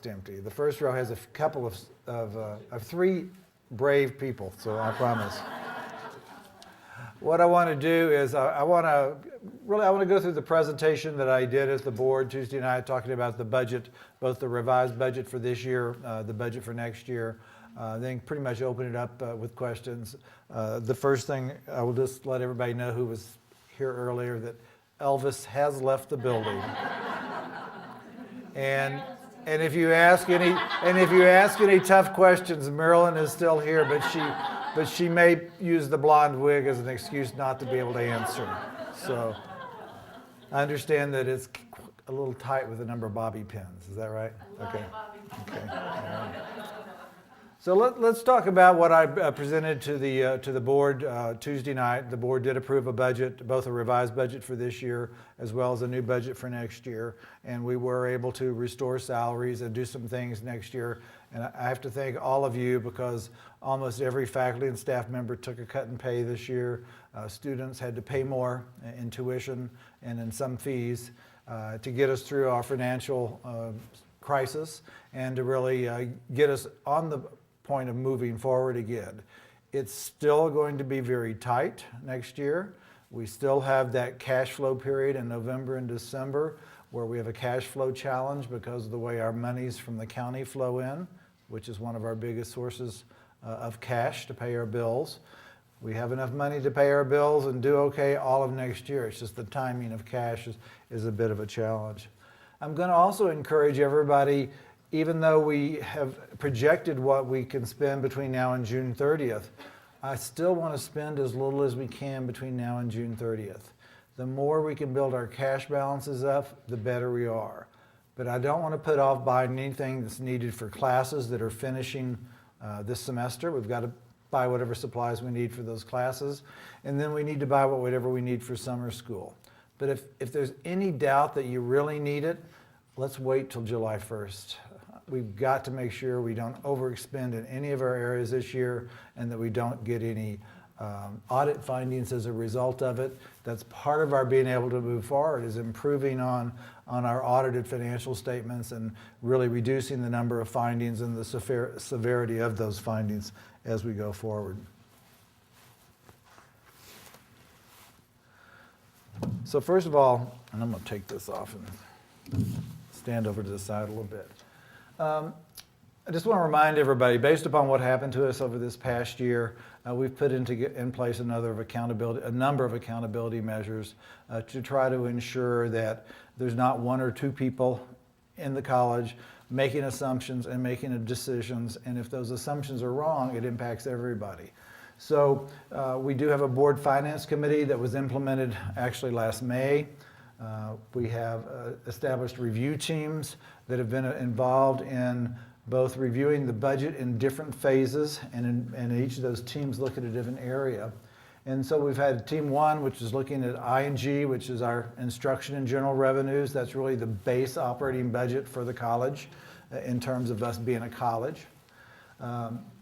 almost empty. The first row has a couple of three brave people, so I promise. What I want to do is I want to go through the presentation that I did at the board Tuesday night, talking about the budget, both the revised budget for this year, the budget for next year. Then pretty much open it up with questions. The first thing, I will just let everybody know who was here earlier that Elvis has left the building. And if you ask any tough questions, Marilyn is still here, but she may use the blonde wig as an excuse not to be able to answer. So I understand that it's a little tight with the number of bobby pins. Is that right? Okay. Okay. So let's talk about what I presented to the board Tuesday night. The board did approve a budget, both a revised budget for this year as well as a new budget for next year. And we were able to restore salaries and do some things next year. And I have to thank all of you because almost every faculty and staff member took a cut in pay this year. Students had to pay more in tuition and in some fees to get us through our financial crisis and to really get us on the point of moving forward again. It's still going to be very tight next year. We still have that cash flow period in November and December where we have a cash flow challenge because of the way our monies from the county flow in, which is one of our biggest sources of cash to pay our bills. We have enough money to pay our bills and do okay all of next year. It's just the timing of cash is a bit of a challenge. I'm going to also encourage everybody, even though we have projected what we can spend between now and June 30th, I still want to spend as little as we can between now and June 30th. The more we can build our cash balances up, the better we are. But I don't want to put off buying anything that's needed for classes that are finishing this semester. We've got to buy whatever supplies we need for those classes, and then we need to buy whatever we need for summer school. But if there's any doubt that you really need it, let's wait till July 1st. We've got to make sure we don't overexpend in any of our areas this year and that we don't get any audit findings as a result of it. That's part of our being able to move forward, is improving on our audited financial statements and really reducing the number of findings and the severity of those findings as we go forward. So first of all, and I'm going to take this off and stand over to the side a little bit. I just want to remind everybody, based upon what happened to us over this past year, we've put in place a number of accountability measures to try to ensure that there's not one or two people in the college making assumptions and making decisions, and if those assumptions are wrong, it impacts everybody. So we do have a board finance committee that was implemented actually last May. We have established review teams that have been involved in both reviewing the budget in different phases, and each of those teams look at a different area. And so we've had team one, which is looking at ING, which is our instruction and general revenues. That's really the base operating budget for the college in terms of us being a college.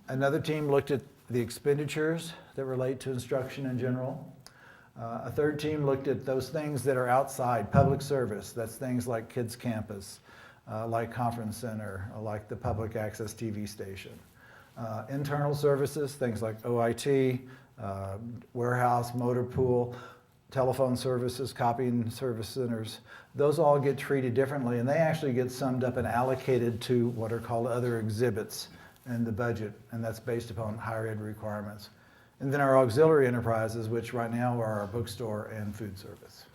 Another team looked at the expenditures that relate to instruction in general. A third team looked at those things that are outside, public service. That's things like Kids Campus, like Conference Center, like the public access TV station. Internal services, things like OIT, warehouse, motor pool, telephone services, copying service centers. Those all get treated differently, and they actually get summed up and allocated to what are called other exhibits in the budget, and that's based upon higher ed requirements. And then our auxiliary enterprises, which right now are our bookstore and food service.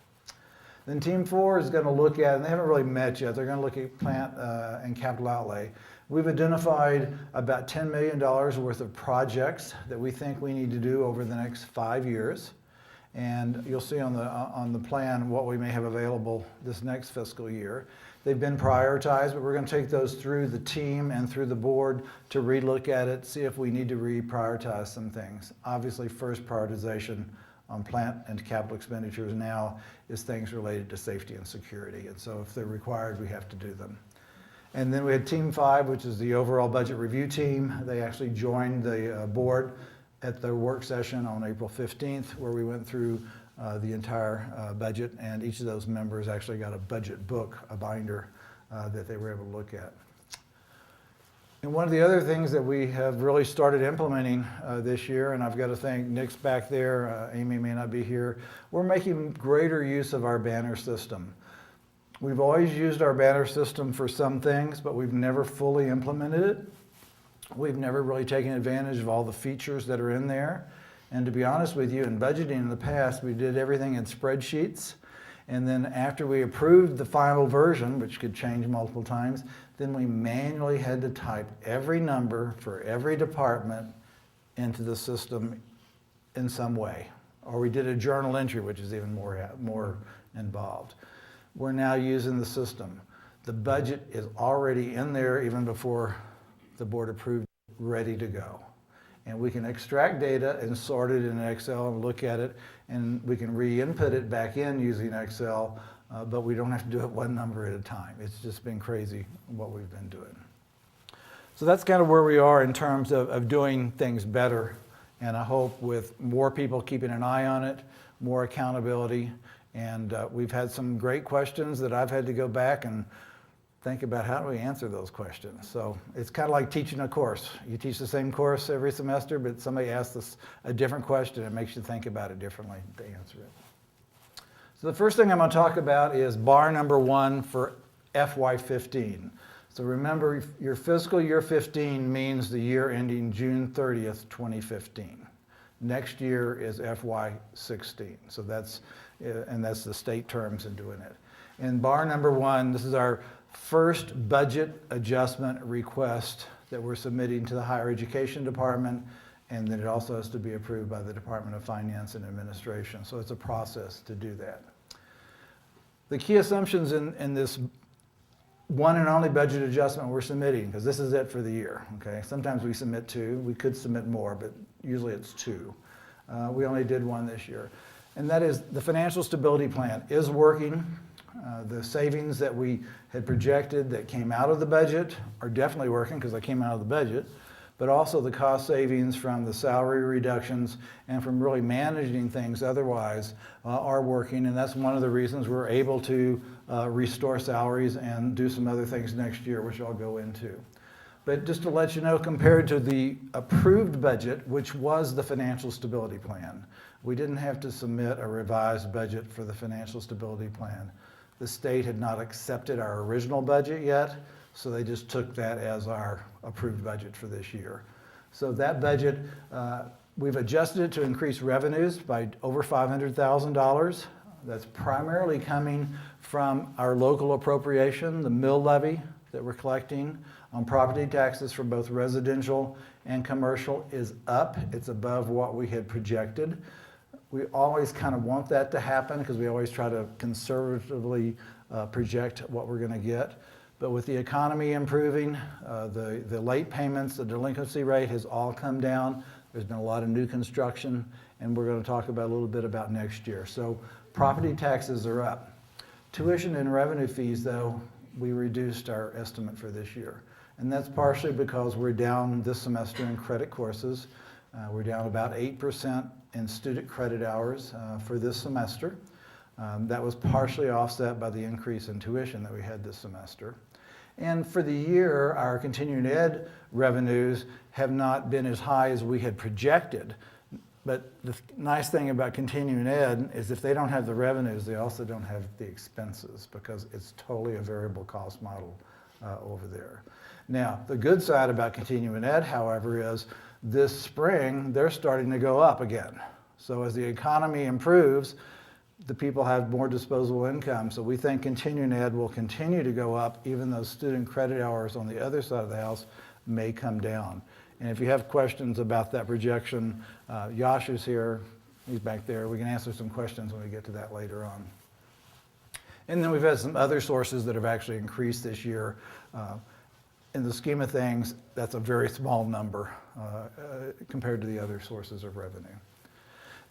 Then team four is going to look at, and they haven't really met yet, they're going to look at plant and capital outlay. We've identified about $10 million worth of projects that we think we need to do over the next 5 years. And you'll see on the plan what we may have available this next fiscal year. They've been prioritized, but we're going to take those through the team and through the board to relook at it, see if we need to reprioritize some things. Obviously, first prioritization on plant and capital expenditures now is things related to safety and security. And so if they're required, we have to do them. And then we had team five, which is the overall budget review team. They actually joined the board at their work session on April 15th, where we went through the entire budget, and each of those members actually got a budget book, a binder that they were able to look at. And one of the other things that we have really started implementing this year, and I've got to thank Nick's back there, Amy may not be here, we're making greater use of our banner system. We've always used our banner system for some things, but we've never fully implemented it. We've never really taken advantage of all the features that are in there. And to be honest with you, in budgeting in the past, we did everything in spreadsheets. And then after we approved the final version, which could change multiple times, then we manually had to type every number for every department into the system in some way. Or we did a journal entry, which is even more involved. We're now using the system. The budget is already in there even before the board approved, ready to go. And we can extract data and sort it in Excel and look at it, and we can re-input it back in using Excel, but we don't have to do it one number at a time. It's just been crazy what we've been doing. So that's kind of where we are in terms of doing things better, and I hope with more people keeping an eye on it, more accountability, and we've had some great questions that I've had to go back and think about how do we answer those questions. So it's kind of like teaching a course. You teach the same course every semester, but somebody asks us a different question. It makes you think about it differently to answer it. So the first thing I'm going to talk about is bar number 1 for FY15. So remember, your fiscal year 15 means the year ending June 30th, 2015. Next year is FY16. So that's the state terms in doing it. In bar number 1, this is our first budget adjustment request that we're submitting to the Higher Education Department, and then it also has to be approved by the Department of Finance and Administration. So it's a process to do that. The key assumptions in this one and only budget adjustment we're submitting, because this is it for the year, okay? Sometimes we submit 2, we could submit more, but usually it's 2. We only did 1 this year. And that is the financial stability plan is working. The savings that we had projected that came out of the budget are definitely working because they came out of the budget, but also the cost savings from the salary reductions and from really managing things otherwise are working, and that's one of the reasons we're able to restore salaries and do some other things next year, which I'll go into. But just to let you know, compared to the approved budget, which was the financial stability plan, we didn't have to submit a revised budget for the financial stability plan. The state had not accepted our original budget yet, so they just took that as our approved budget for this year. So that budget, we've adjusted it to increase revenues by over $500,000. That's primarily coming from our local appropriation, the mill levy that we're collecting on property taxes for both residential and commercial is up. It's above what we had projected. We always kind of want that to happen because we always try to conservatively project what we're going to get. But with the economy improving, the late payments, the delinquency rate has all come down. There's been a lot of new construction, and we're going to talk about a little bit about next year. So property taxes are up. Tuition and revenue fees, though, we reduced our estimate for this year. And that's partially because we're down this semester in credit courses. We're down about 8% in student credit hours for this semester. That was partially offset by the increase in tuition that we had this semester. And for the year, our continuing ed revenues have not been as high as we had projected. But the nice thing about continuing ed is if they don't have the revenues, they also don't have the expenses because it's totally a variable cost model over there. Now, the good side about continuing ed, however, is this spring, they're starting to go up again. So as the economy improves, the people have more disposable income. So we think continuing ed will continue to go up, even though student credit hours on the other side of the house may come down. And if you have questions about that projection, Yash is here. He's back there. We can answer some questions when we get to that later on. And then we've had some other sources that have actually increased this year. In the scheme of things, that's a very small number compared to the other sources of revenue.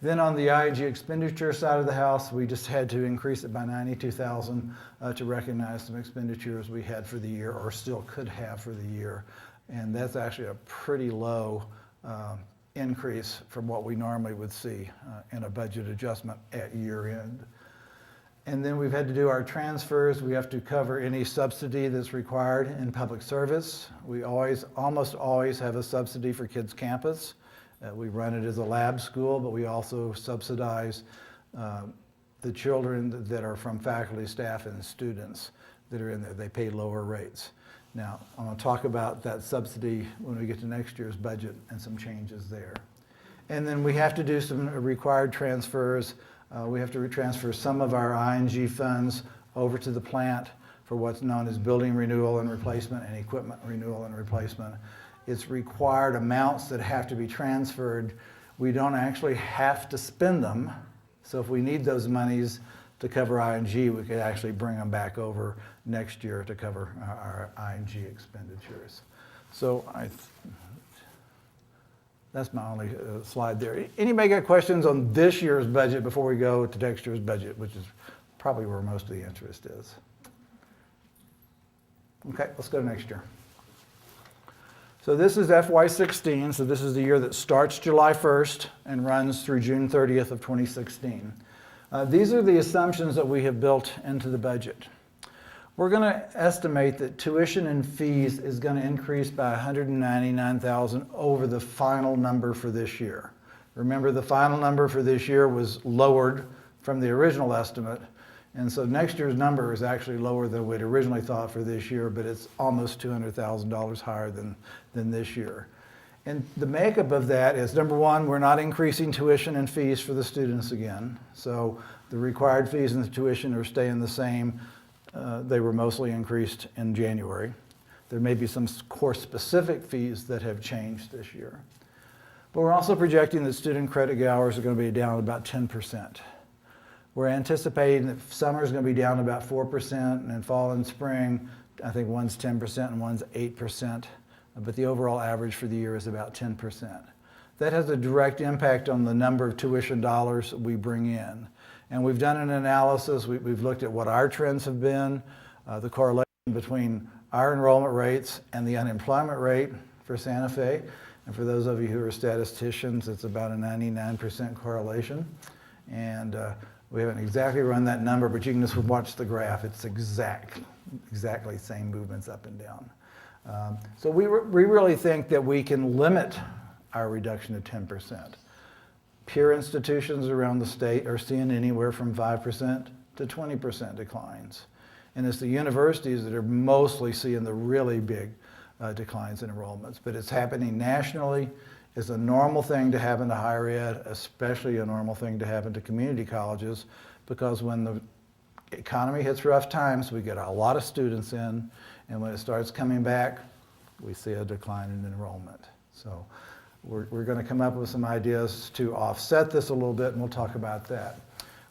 Then on the IAG expenditure side of the house, we just had to increase it by $92,000 to recognize some expenditures we had for the year or still could have for the year. And that's actually a pretty low increase from what we normally would see in a budget adjustment at year end. And then we've had to do our transfers. We have to cover any subsidy that's required in public service. We almost always have a subsidy for Kids Campus. We run it as a lab school, but we also subsidize the children that are from faculty, staff, and students that are in there. They pay lower rates. Now, I'm going to talk about that subsidy when we get to next year's budget and some changes there. And then we have to do some required transfers. We have to transfer some of our ING funds over to the plant for what's known as building renewal and replacement and equipment renewal and replacement. It's required amounts that have to be transferred. We don't actually have to spend them. So if we need those monies to cover ING, we could actually bring them back over next year to cover our ING expenditures. So that's my only slide there. Anybody got questions on this year's budget before we go to next year's budget, which is probably where most of the interest is? Okay, let's go to next year. So this is FY16, so this is the year that starts July 1st and runs through June 30th of 2016. These are the assumptions that we have built into the budget. We're going to estimate that tuition and fees is going to increase by $199,000 over the final number for this year. Remember, the final number for this year was lowered from the original estimate, and so next year's number is actually lower than we'd originally thought for this year, but it's almost $200,000 higher than this year. And the makeup of that is, number one, we're not increasing tuition and fees for the students again. So the required fees and the tuition are staying the same. They were mostly increased in January. There may be some course-specific fees that have changed this year. But we're also projecting that student credit hours are going to be down about 10%. We're anticipating that summer is going to be down about 4%, and in fall and spring, I think one's 10% and one's 8%, but the overall average for the year is about 10%. That has a direct impact on the number of tuition dollars we bring in. And we've done an analysis. We've looked at what our trends have been, the correlation between our enrollment rates and the unemployment rate for Santa Fe. And for those of you who are statisticians, it's about a 99% correlation. And we haven't exactly run that number, but you can just watch the graph. It's exactly same movements up and down. So we really think that we can limit our reduction to 10%. Peer institutions around the state are seeing anywhere from 5% to 20% declines. And it's the universities that are mostly seeing the really big declines in enrollments. But it's happening nationally. It's a normal thing to happen to higher ed, especially a normal thing to happen to community colleges, because when the economy hits rough times, we get a lot of students in, and when it starts coming back, we see a decline in enrollment. So we're going to come up with some ideas to offset this a little bit, and we'll talk about that.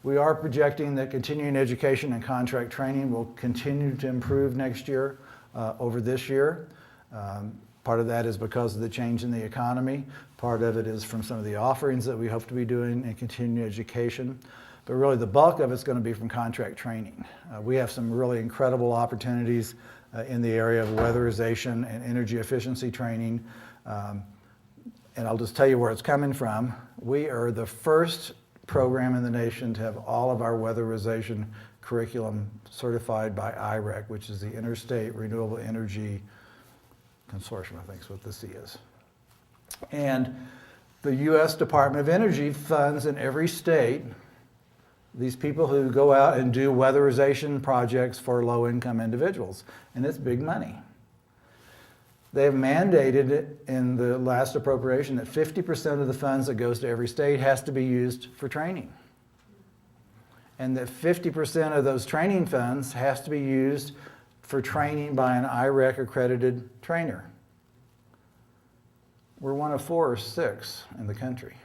We are projecting that continuing education and contract training will continue to improve next year over this year. Part of that is because of the change in the economy. Part of it is from some of the offerings that we hope to be doing in continuing education. But really the bulk of it's going to be from contract training. We have some really incredible opportunities in the area of weatherization and energy efficiency training. And I'll just tell you where it's coming from. We are the first program in the nation to have all of our weatherization curriculum certified by IREC, which is the Interstate Renewable Energy Consortium, I think is what the C is. And the U.S. Department of Energy funds in every state these people who go out and do weatherization projects for low-income individuals, and it's big money. They have mandated it in the last appropriation that 50% of the funds that goes to every state has to be used for training. And that 50% of those training funds has to be used for training by an IREC accredited trainer. We're one of 4 or 6 in the country.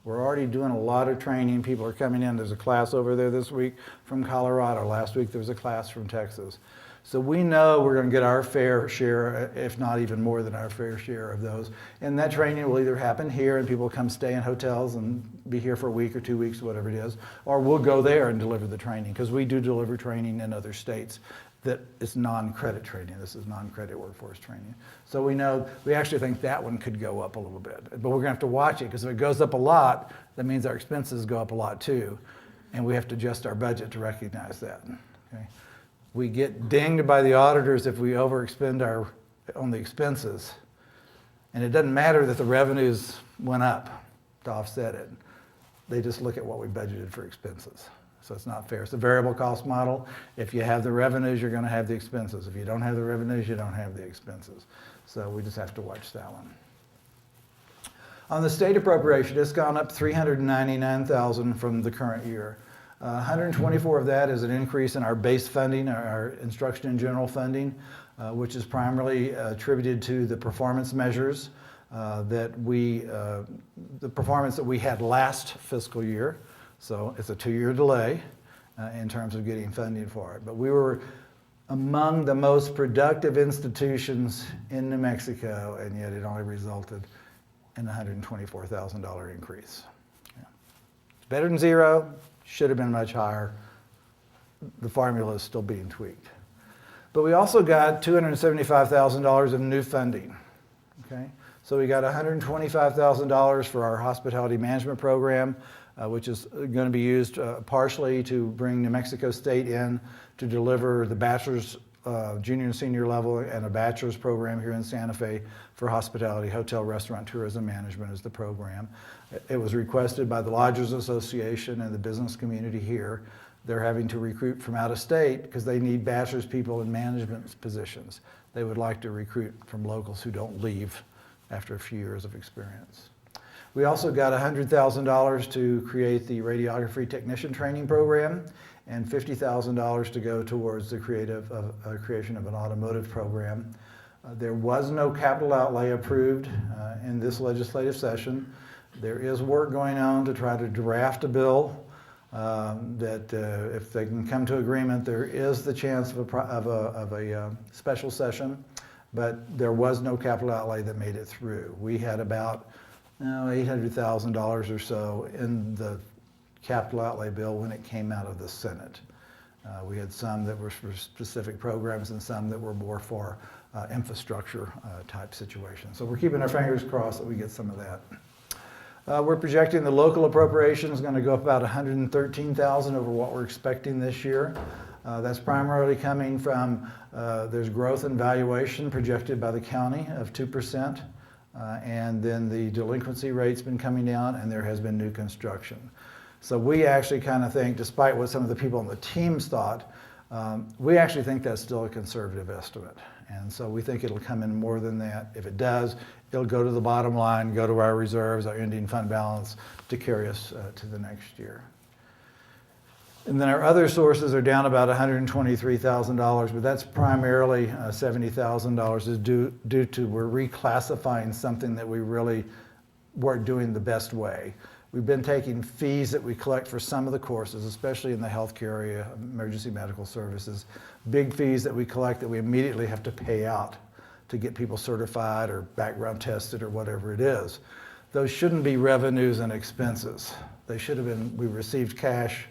We're already doing a lot of training. People are coming in. There's a class over there this week from Colorado. Last week there was a class from Texas. So we know we're going to get our fair share, if not even more than our fair share of those. And that training will either happen here and people come stay in hotels and be here for a week or 2 weeks, whatever it is, or we'll go there and deliver the training, because we do deliver training in other states that is non-credit training. This is non-credit workforce training. So we know, we actually think that one could go up a little bit, but we're going to have to watch it, because if it goes up a lot, that means our expenses go up a lot too. and we have to adjust our budget to recognize that. Okay? We get dinged by the auditors if we overexpend on the expenses, and it doesn't matter that the revenues went up to offset it. They just look at what we budgeted for expenses. So it's not fair. It's a variable cost model. If you have the revenues, you're going to have the expenses. If you don't have the revenues, you don't have the expenses. So we just have to watch that one. On the state appropriation, it's gone up $399,000 from the current year. 124 of that is an increase in our base funding, our instruction in general funding, which is primarily attributed to the performance measures the performance that we had last fiscal year. So it's a 2-year delay in terms of getting funding for it. But we were among the most productive institutions in New Mexico, and yet it only resulted in a $124,000 increase. Yeah. It's better than zero, should have been much higher. The formula is still being tweaked. But we also got $275,000 of new funding. Okay? So we got $125,000 for our hospitality management program, which is going to be used partially to bring New Mexico State in to deliver the bachelor's, junior and senior level, and a bachelor's program here in Santa Fe for hospitality, hotel, restaurant, tourism management is the program. It was requested by the Lodgers Association and the business community here. They're having to recruit from out of state because they need bachelor's people in management positions. They would like to recruit from locals who don't leave after a few years of experience. We also got $100,000 to create the radiography technician training program and $50,000 to go towards the creation of an automotive program. There was no capital outlay approved in this legislative session. There is work going on to try to draft a bill that if they can come to agreement, there is the chance of a special session, but there was no capital outlay that made it through. We had about $800,000 or so in the capital outlay bill when it came out of the Senate. We had some that were for specific programs and some that were more for infrastructure type situations. So we're keeping our fingers crossed that we get some of that. We're projecting the local appropriation is going to go up about $113,000 over what we're expecting this year. That's primarily coming from, there's growth in valuation projected by the county of 2%, and then the delinquency rate's been coming down, and there has been new construction. So we actually kind of think, despite what some of the people on the teams thought, we actually think that's still a conservative estimate. And so we think it'll come in more than that. If it does, it'll go to the bottom line, go to our reserves, our ending fund balance to carry us to the next year. And then our other sources are down about $123,000, but that's primarily $70,000 is due to we're reclassifying something that we really weren't doing the best way. We've been taking fees that we collect for some of the courses, especially in the healthcare area, emergency medical services, big fees that we collect that we immediately have to pay out to get people certified or background tested or whatever it is. Those shouldn't be revenues and expenses. They should have been, we received cash.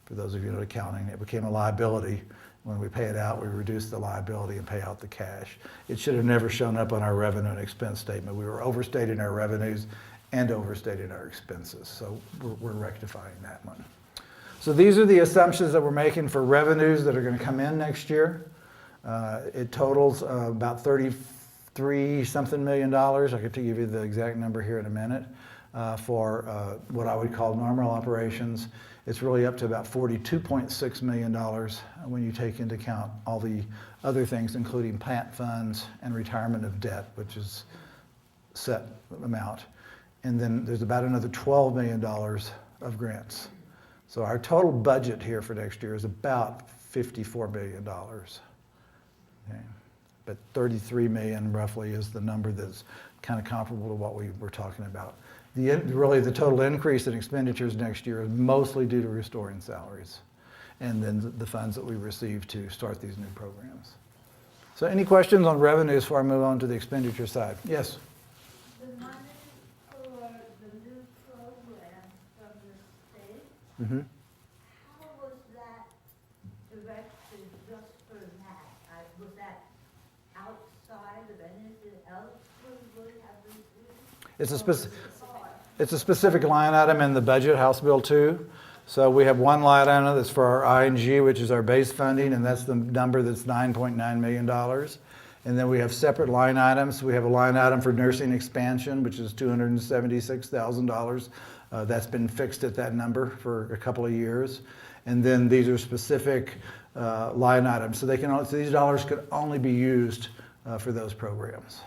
For those of you who know accounting, it became a liability. When we pay it out, we reduce the liability and pay out the cash. It should have never shown up on our revenue and expense statement. We were overstating our revenues and overstating our expenses. So we're rectifying that one. So these are the assumptions that we're making for revenues that are going to come in next year. It totals about $33-something million. I could give you the exact number here in a minute for what I would call normal operations. It's really up to about $42.6 million when you take into account all the other things, including plant funds and retirement of debt, which is set amount. And then there's about another $12 million of grants. So our total budget here for next year is about $54 million. Okay. But 33 million roughly is the number that's kind of comparable to what we were talking about. Really the total increase in expenditures next year is mostly due to restoring salaries and then the funds that we receive to start these new programs. So any questions on revenues before I move on to the expenditure side? Yes? The money for the new program from the state, Mm-hmm. how was that directed just for that? Was that outside of anything else we would have received? It's a specific line item in the budget, House Bill 2. So we have one line item that's for our ING, which is our base funding, and that's the number that's $9.9 million. And then we have separate line items. We have a line item for nursing expansion, which is $276,000. That's been fixed at that number for a couple of years. And then these are specific line items. So these dollars could only be used for those programs.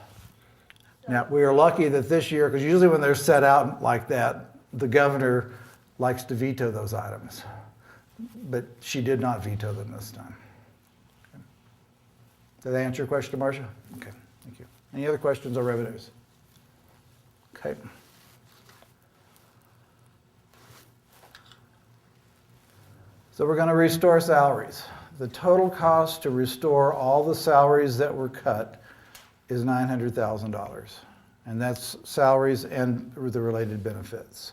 Now, we are lucky that this year, because usually when they're set out like that, the governor likes to veto those items. But she did not veto them this time. Okay. Did that answer your question, Marcia? Okay, thank you. Any other questions on revenues? Okay. So we're going to restore salaries. The total cost to restore all the salaries that were cut is $900,000. And that's salaries and the related benefits.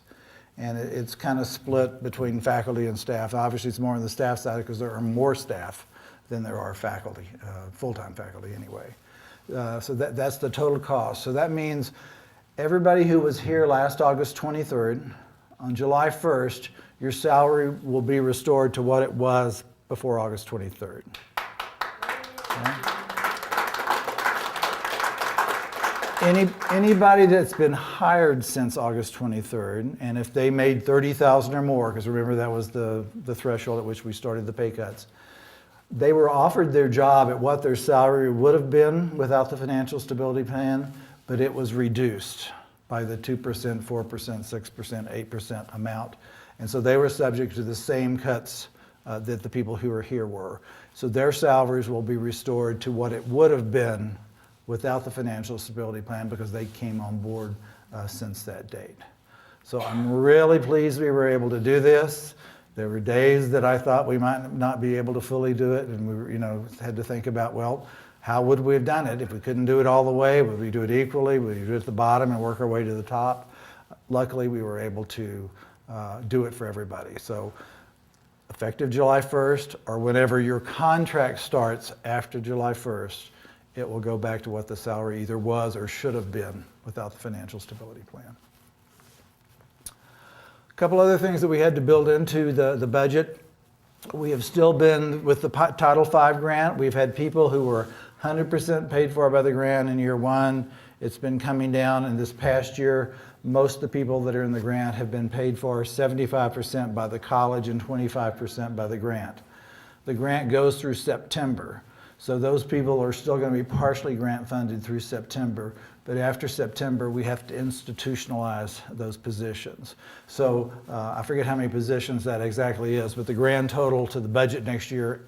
And it's kind of split between faculty and staff. Obviously, it's more on the staff side because there are more staff than there are faculty, full-time faculty anyway. So that's the total cost. So that means everybody who was here last August 23rd, on July 1st, your salary will be restored to what it was before August 23rd. Okay? Anybody that's been hired since August 23rd, and if they made $30,000 or more, because remember that was the threshold at which we started the pay cuts, they were offered their job at what their salary would have been without the financial stability plan, but it was reduced by the 2%, 4%, 6%, 8% amount. And so they were subject to the same cuts that the people who were here were. So their salaries will be restored to what it would have been without the financial stability plan because they came on board since that date. So I'm really pleased we were able to do this. There were days that I thought we might not be able to fully do it, and we had to think about, well, how would we have done it? If we couldn't do it all the way, would we do it equally? Would we do it at the bottom and work our way to the top? Luckily, we were able to do it for everybody. So effective July 1st, or whenever your contract starts after July 1st, it will go back to what the salary either was or should have been without the financial stability plan. A couple other things that we had to build into the budget. We have still been with the Title V grant. We've had people who were 100% paid for by the grant in year one. It's been coming down, and this past year, most of the people that are in the grant have been paid for 75% by the college and 25% by the grant. The grant goes through September. So those people are still going to be partially grant funded through September, but after September we have to institutionalize those positions. So I forget how many positions that exactly is, but the grand total to the budget next year,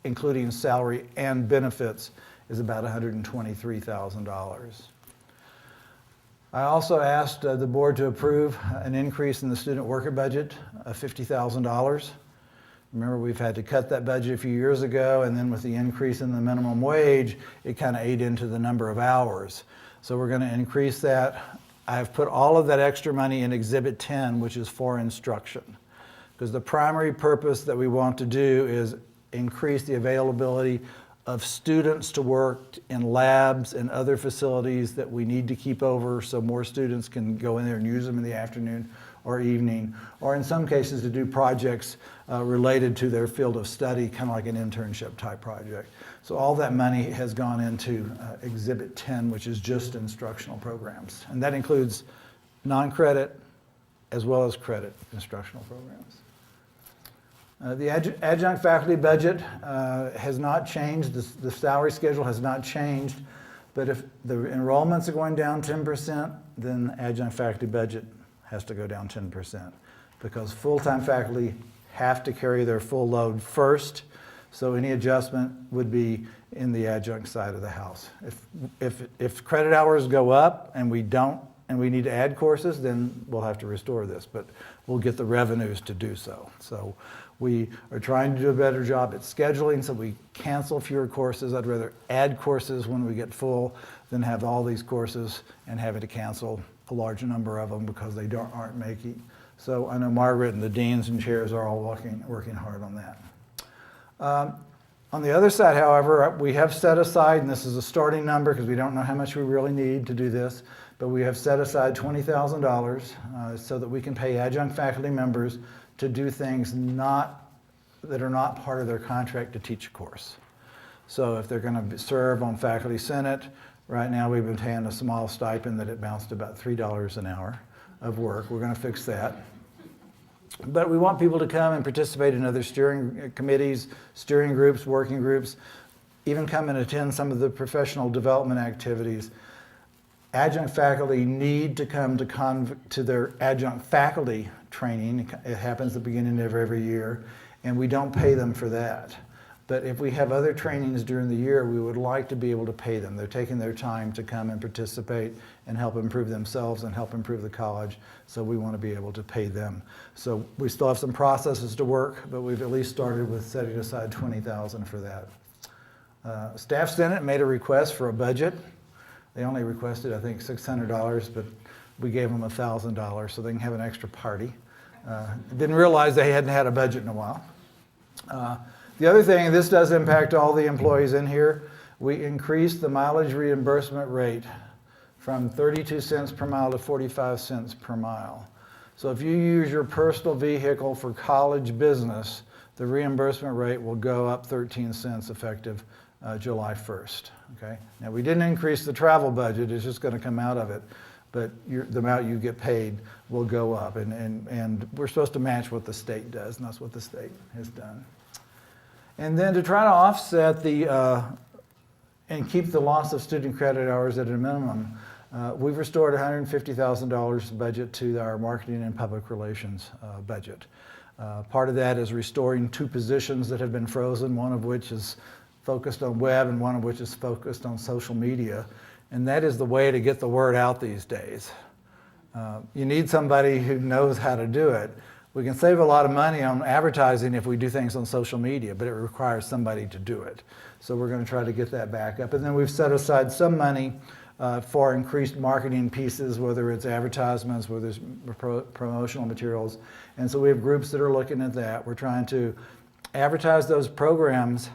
including salary and benefits, is about $123,000. I also asked the board to approve an increase in the student worker budget of $50,000. Remember, we've had to cut that budget a few years ago, and then with the increase in the minimum wage, it kind of ate into the number of hours. So we're going to increase that. I've put all of that extra money in Exhibit 10, which is for instruction, because the primary purpose that we want to do is increase the availability of students to work in labs and other facilities that we need to keep over so more students can go in there and use them in the afternoon or evening, or in some cases to do projects related to their field of study, kind of like an internship type project. So all that money has gone into Exhibit 10, which is just instructional programs. And that includes non-credit as well as credit instructional programs. The adjunct faculty budget has not changed. The salary schedule has not changed. But if the enrollments are going down 10%, then adjunct faculty budget has to go down 10%, because full-time faculty have to carry their full load first. So any adjustment would be in the adjunct side of the house. If credit hours go up and we need to add courses, then we'll have to restore this, but we'll get the revenues to do so. So we are trying to do a better job at scheduling, so we cancel fewer courses. I'd rather add courses when we get full than have all these courses and having to cancel a large number of them because they aren't making. So I know Margaret and the deans and chairs are all working hard on that. On the other side, however, we have set aside, and this is a starting number because we don't know how much we really need to do this, but we have set aside $20,000 so that we can pay adjunct faculty members to do things that are not part of their contract to teach a course. So if they're going to serve on faculty senate, right now we've been paying a small stipend that it bounced about $3 an hour of work. We're going to fix that. But we want people to come and participate in other steering committees, steering groups, working groups, even come and attend some of the professional development activities. Adjunct faculty need to come to their adjunct faculty training. It happens at the beginning of every year, and we don't pay them for that. But if we have other trainings during the year, we would like to be able to pay them. They're taking their time to come and participate and help improve themselves and help improve the college, so we want to be able to pay them. So we still have some processes to work, but we've at least started with setting aside $20,000 for that. Staff Senate made a request for a budget. They only requested, I think, $600, but we gave them $1,000 so they can have an extra party. Didn't realize they hadn't had a budget in a while. The other thing, this does impact all the employees in here. We increased the mileage reimbursement rate from 32 cents per mile to 45 cents per mile. So if you use your personal vehicle for college business, the reimbursement rate will go up 13 cents effective July 1st. Okay? Now, we didn't increase the travel budget. It's just going to come out of it. But the amount you get paid will go up. And we're supposed to match what the state does, and that's what the state has done. And then to try to offset and keep the loss of student credit hours at a minimum, we've restored $150,000 budget to our marketing and public relations budget. Part of that is restoring 2 positions that have been frozen, one of which is focused on web and one of which is focused on social media. And that is the way to get the word out these days. You need somebody who knows how to do it. We can save a lot of money on advertising if we do things on social media, but it requires somebody to do it. So we're going to try to get that back up. And then we've set aside some money for increased marketing pieces, whether it's advertisements, whether it's promotional materials. And so we have groups that are looking at that. We're trying to advertise those programs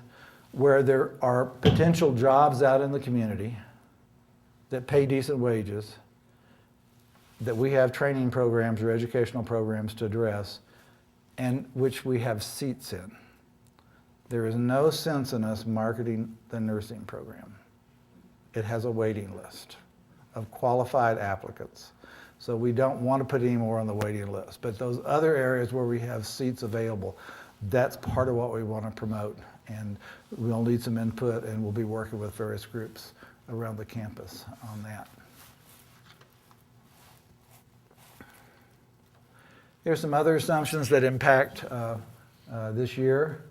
where there are potential jobs out in the community that pay decent wages, that we have training programs or educational programs to address, and which we have seats in. There is no sense in us marketing the nursing program. It has a waiting list of qualified applicants. So we don't want to put any more on the waiting list. But those other areas where we have seats available, that's part of what we want to promote. And we'll need some input, and we'll be working with various groups around the campus on that. Here's some other assumptions that impact this year.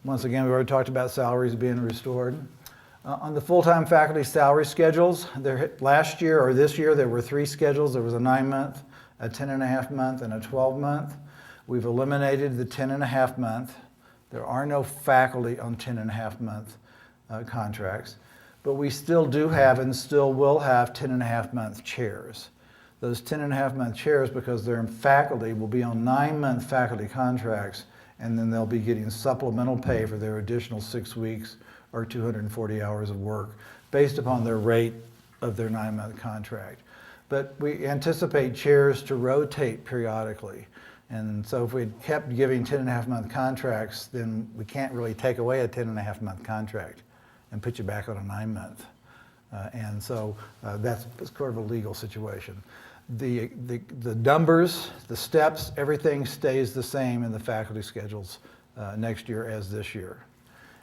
Once again, we already talked about salaries being restored. On the full-time faculty salary schedules, last year or this year, there were 3 schedules. There was a 9-month, a 10.5 month, and a 12-month. We've eliminated the 10.5 month. There are no faculty on 10.5 month contracts, but we still do have and still will have 10.5 month chairs. Those 10.5 month chairs, because they're in faculty, will be on 9-month faculty contracts, and then they'll be getting supplemental pay for their additional 6 weeks or 240 hours of work based upon their rate of their 9-month contract. But we anticipate chairs to rotate periodically. And so if we kept giving 10.5 month contracts, then we can't really take away a 10.5 month contract and put you back on a 9-month. And so that's sort of a legal situation. The numbers, the steps, everything stays the same in the faculty schedules next year as this year.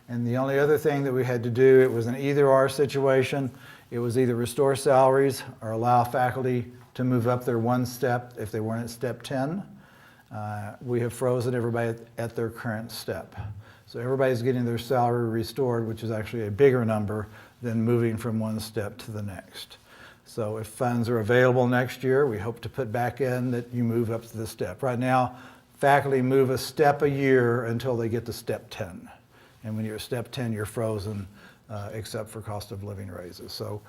And the only other thing that we had to do, it was an either-or situation. It was either restore salaries or allow faculty to move up their 1 step if they weren't at step 10. We have frozen everybody at their current step. So everybody's getting their salary restored, which is actually a bigger number than moving from 1 step to the next. So if funds are available next year, we hope to put back in that you move up to the step. Right now, faculty move a step a year until they get to step 10. And when you're at step 10, you're frozen except for cost of living raises. So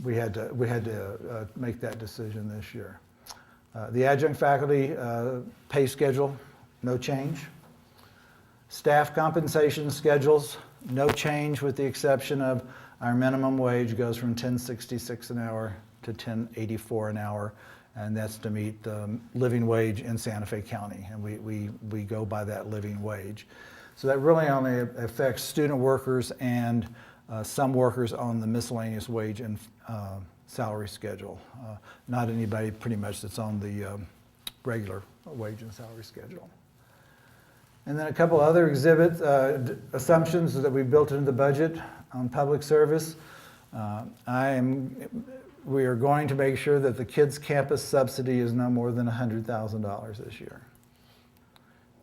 we had to make that decision this year. The adjunct faculty pay schedule, no change. Staff compensation schedules, no change with the exception of our minimum wage goes from $10.66 an hour to $10.84 an hour. and that's to meet the living wage in Santa Fe County, and we go by that living wage. So that really only affects student workers and some workers on the miscellaneous wage and salary schedule, not anybody pretty much that's on the regular wage and salary schedule. And then a couple other exhibits, assumptions that we built into the budget on public service. We are going to make sure that the kids' campus subsidy is no more than $100,000 this year.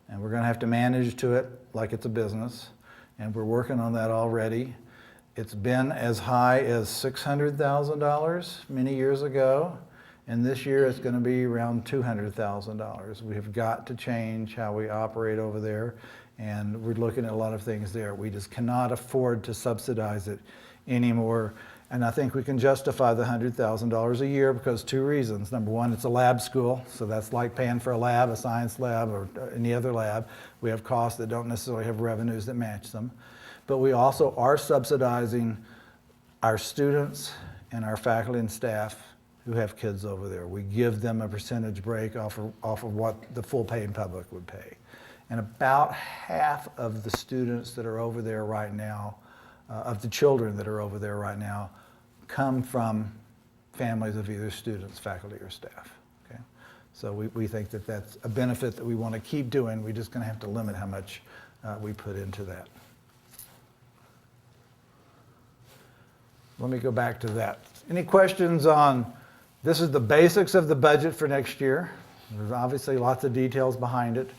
And we're going to have to manage to it like it's a business, and we're working on that already. It's been as high as $600,000 many years ago, and this year it's going to be around $200,000. We have got to change how we operate over there, and we're looking at a lot of things there. We just cannot afford to subsidize it anymore. And I think we can justify the $100,000 a year because two reasons. Number one, it's a lab school, so that's like paying for a lab, a science lab, or any other lab. We have costs that don't necessarily have revenues that match them. But we also are subsidizing our students and our faculty and staff who have kids over there. We give them a percentage break off of what the full paying public would pay. And about half of the students that are over there right now, of the children that are over there right now, come from families of either students, faculty, or staff. Okay? So we think that that's a benefit that we want to keep doing. We're just going to have to limit how much we put into that. Let me go back to that. Any questions on, this is the basics of the budget for next year. There's obviously lots of details behind it,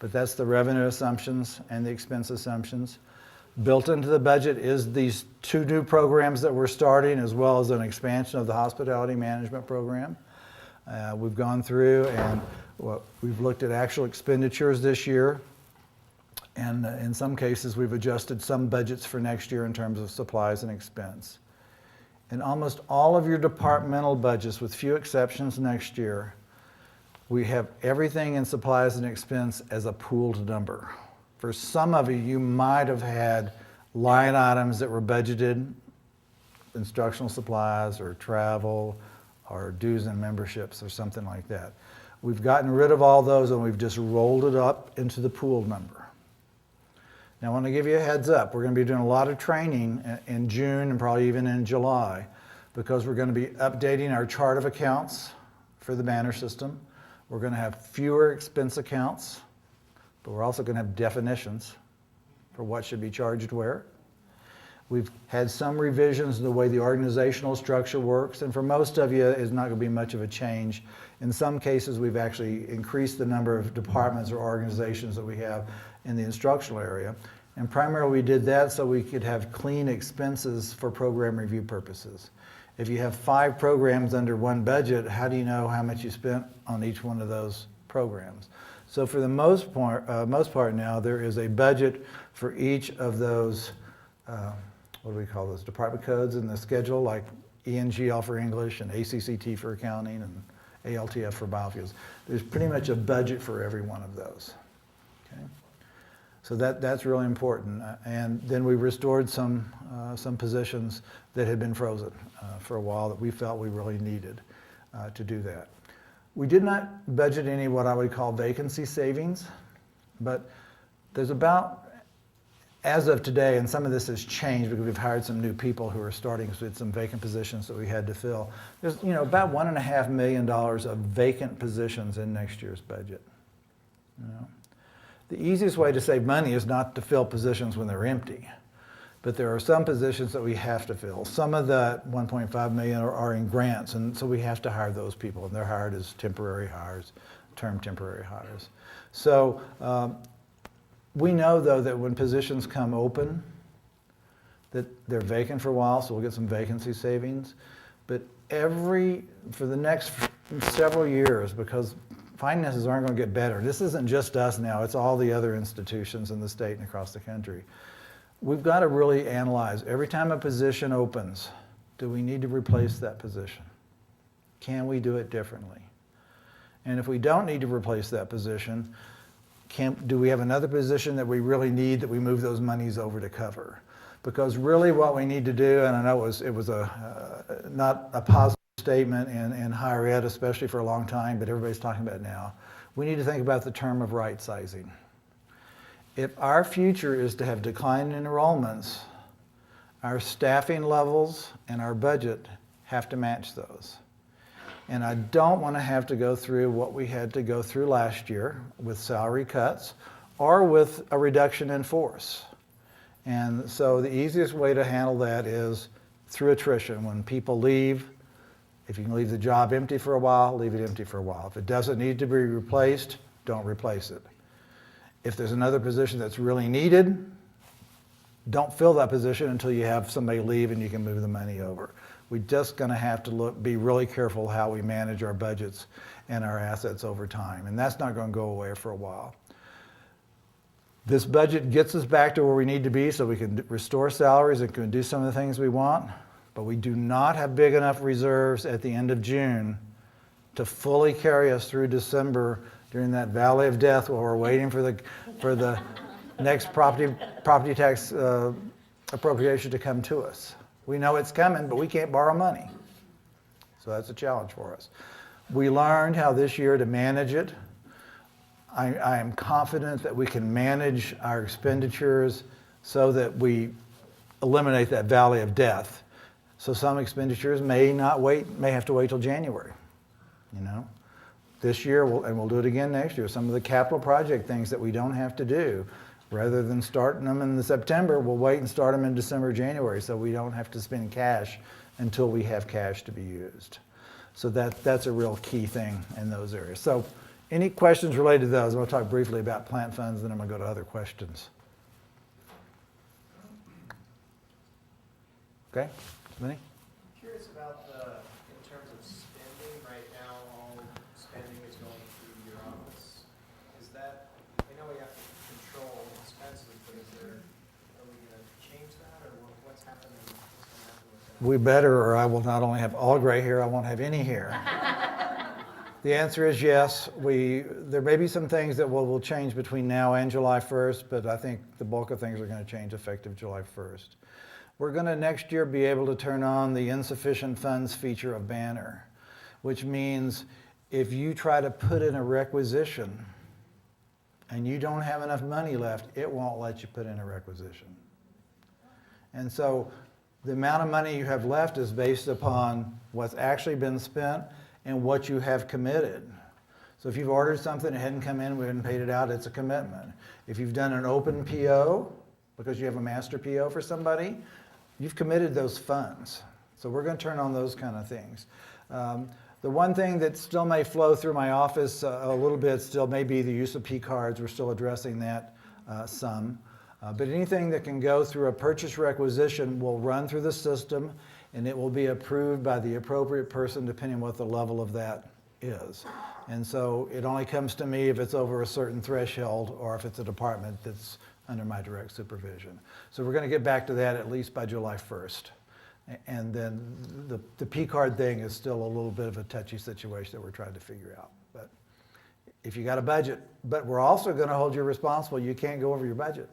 but that's the revenue assumptions and the expense assumptions. Built into the budget is these two new programs that we're starting, as well as an expansion of the hospitality management program. We've gone through and we've looked at actual expenditures this year. And in some cases, we've adjusted some budgets for next year in terms of supplies and expense. In almost all of your departmental budgets, with few exceptions next year, we have everything in supplies and expense as a pooled number. For some of you might have had line items that were budgeted, instructional supplies or travel or dues and memberships or something like that. We've gotten rid of all those and we've just rolled it up into the pooled number. Now I want to give you a heads up. We're going to be doing a lot of training in June and probably even in July because we're going to be updating our chart of accounts for the banner system. We're going to have fewer expense accounts, but we're also going to have definitions for what should be charged where. We've had some revisions in the way the organizational structure works, and for most of you, it's not going to be much of a change. In some cases, we've actually increased the number of departments or organizations that we have in the instructional area. And primarily we did that so we could have clean expenses for program review purposes. If you have 5 programs under one budget, how do you know how much you spent on each one of those programs? So for the most part now, there is a budget for each of those, what do we call those, department codes in the schedule, like ENGL for English and ACCT for accounting and ALTF for biofuels. There's pretty much a budget for every one of those. Okay? So that's really important. And then we restored some positions that had been frozen for a while that we felt we really needed to do that. We did not budget any what I would call vacancy savings, but there's about, as of today, and some of this has changed because we've hired some new people who are starting, so we had some vacant positions that we had to fill. There's about $1.5 million of vacant positions in next year's budget. The easiest way to save money is not to fill positions when they're empty. But there are some positions that we have to fill. Some of that $1.5 million are in grants, and so we have to hire those people, and they're hired as temporary hires, term temporary hires. So we know, though, that when positions come open, that they're vacant for a while, so we'll get some vacancy savings. But for the next several years, because finances aren't going to get better. This isn't just us now, it's all the other institutions in the state and across the country. We've got to really analyze, every time a position opens, do we need to replace that position? Can we do it differently? And if we don't need to replace that position, do we have another position that we really need that we move those monies over to cover? Because really what we need to do, and I know it was not a positive statement in higher ed, especially for a long time, but everybody's talking about it now. We need to think about the term of right sizing. If our future is to have declining enrollments, our staffing levels and our budget have to match those. And I don't want to have to go through what we had to go through last year with salary cuts or with a reduction in force. And so the easiest way to handle that is through attrition. When people leave, if you can leave the job empty for a while, leave it empty for a while. If it doesn't need to be replaced, don't replace it. If there's another position that's really needed, don't fill that position until you have somebody leave and you can move the money over. We're just going to have to be really careful how we manage our budgets and our assets over time. And that's not going to go away for a while. This budget gets us back to where we need to be so we can restore salaries and can do some of the things we want. But we do not have big enough reserves at the end of June to fully carry us through December during that valley of death while we're waiting for the next property tax appropriation to come to us. We know it's coming, but we can't borrow money. So that's a challenge for us. We learned how this year to manage it. I am confident that we can manage our expenditures so that we eliminate that valley of death. So some expenditures may have to wait till January, you know. This year, we'll do it again next year. Some of the capital project things that we don't have to do, rather than starting them in September, we'll wait and start them in December, January, so we don't have to spend cash until we have cash to be used. So that's a real key thing in those areas. So any questions related to those? I'm going to talk briefly about plant funds, then I'm going to go to other questions. Okay, Lenny? I'm curious about in terms of spending, right now all spending is going through your office. Is that, I know we have to control expenses, but are we going to change that, or what's happening? What's going to happen with that? We better, or I will not only have all gray hair, I won't have any hair. The answer is yes. There may be some things that will change between now and July 1st, but I think the bulk of things are going to change effective July 1st. We're going to next year be able to turn on the insufficient funds feature of Banner, which means if you try to put in a requisition and you don't have enough money left, it won't let you put in a requisition. And so the amount of money you have left is based upon what's actually been spent and what you have committed. So if you've ordered something, it hadn't come in, we hadn't paid it out, it's a commitment. If you've done an open PO, because you have a master PO for somebody, you've committed those funds. So we're going to turn on those kind of things. The one thing that still may flow through my office a little bit still may be the use of PCards. We're still addressing that some. But anything that can go through a purchase requisition will run through the system, and it will be approved by the appropriate person depending on what the level of that is. And so it only comes to me if it's over a certain threshold or if it's a department that's under my direct supervision. So we're going to get back to that at least by July 1st. And then the PCard thing is still a little bit of a touchy situation that we're trying to figure out. But if you got a budget, but we're also going to hold you responsible. You can't go over your budget.